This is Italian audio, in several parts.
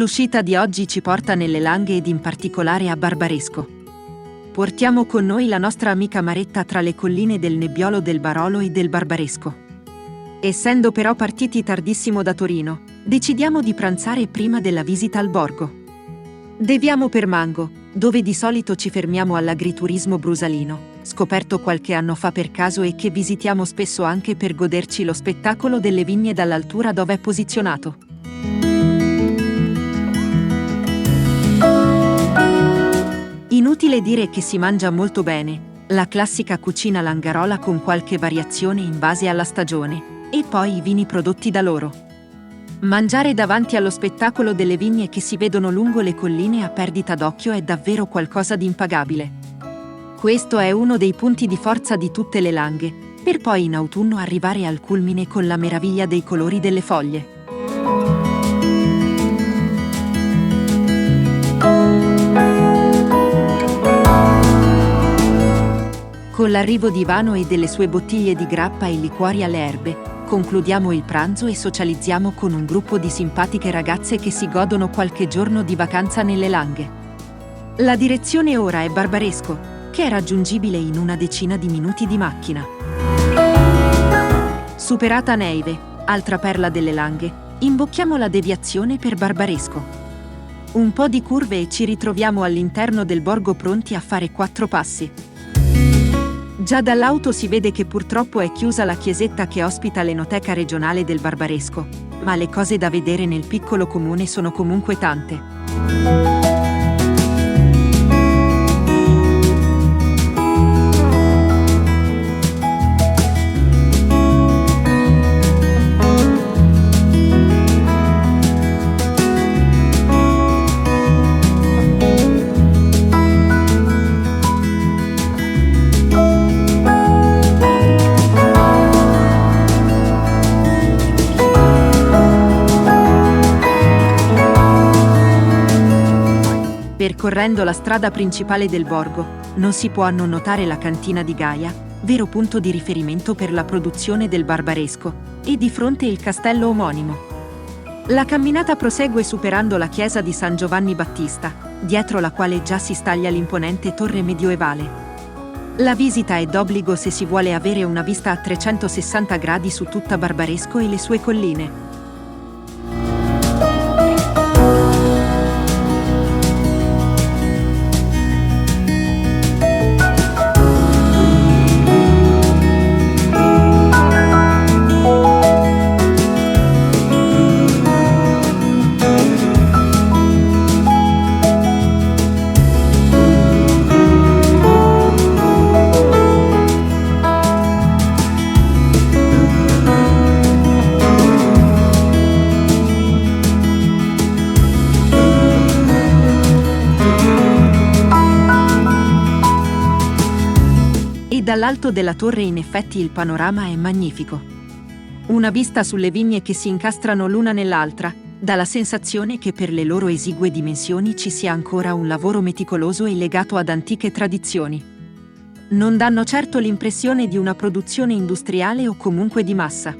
L'uscita di oggi ci porta nelle Langhe ed in particolare a Barbaresco. Portiamo con noi la nostra amica Maretta tra le colline del Nebbiolo del Barolo e del Barbaresco. Essendo però partiti tardissimo da Torino, decidiamo di pranzare prima della visita al borgo. Deviamo per Mango, dove di solito ci fermiamo all'agriturismo brusalino, scoperto qualche anno fa per caso e che visitiamo spesso anche per goderci lo spettacolo delle vigne dall'altura dove è posizionato. Inutile dire che si mangia molto bene, la classica cucina langarola con qualche variazione in base alla stagione, e poi i vini prodotti da loro. Mangiare davanti allo spettacolo delle vigne che si vedono lungo le colline a perdita d'occhio è davvero qualcosa di impagabile. Questo è uno dei punti di forza di tutte le Langhe, per poi in autunno arrivare al culmine con la meraviglia dei colori delle foglie. Con l'arrivo di Ivano e delle sue bottiglie di grappa e liquori alle erbe, concludiamo il pranzo e socializziamo con un gruppo di simpatiche ragazze che si godono qualche giorno di vacanza nelle Langhe. La direzione ora è Barbaresco, che è raggiungibile in una decina di minuti di macchina. Superata Neive, altra perla delle Langhe, imbocchiamo la deviazione per Barbaresco. Un po' di curve e ci ritroviamo all'interno del borgo pronti a fare 4 passi. Già dall'auto si vede che purtroppo è chiusa la chiesetta che ospita l'Enoteca regionale del Barbaresco, ma le cose da vedere nel piccolo comune sono comunque tante. Percorrendo la strada principale del borgo, non si può non notare la cantina di Gaia, vero punto di riferimento per la produzione del Barbaresco, e di fronte il castello omonimo. La camminata prosegue superando la chiesa di San Giovanni Battista, dietro la quale già si staglia l'imponente torre medioevale. La visita è d'obbligo se si vuole avere una vista a 360 gradi su tutta Barbaresco e le sue colline. Dall'alto della torre in effetti il panorama è magnifico. Una vista sulle vigne che si incastrano l'una nell'altra, dà la sensazione che per le loro esigue dimensioni ci sia ancora un lavoro meticoloso e legato ad antiche tradizioni. Non danno certo l'impressione di una produzione industriale o comunque di massa.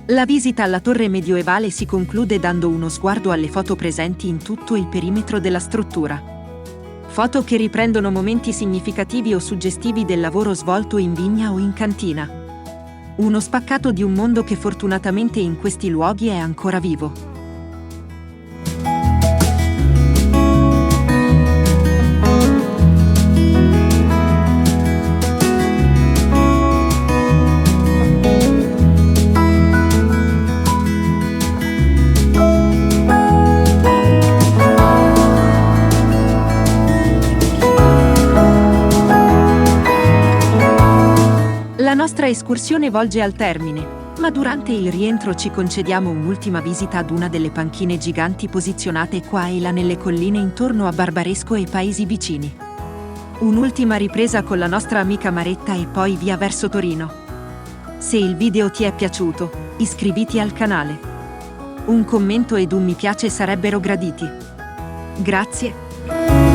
La visita alla torre medioevale si conclude dando uno sguardo alle foto presenti in tutto il perimetro della struttura. Foto che riprendono momenti significativi o suggestivi del lavoro svolto in vigna o in cantina. Uno spaccato di un mondo che fortunatamente in questi luoghi è ancora vivo. La nostra escursione volge al termine, ma durante il rientro ci concediamo un'ultima visita ad una delle panchine giganti posizionate qua e là nelle colline intorno a Barbaresco e paesi vicini. Un'ultima ripresa con la nostra amica Maretta e poi via verso Torino. Se il video ti è piaciuto, iscriviti al canale. Un commento ed un mi piace sarebbero graditi. Grazie.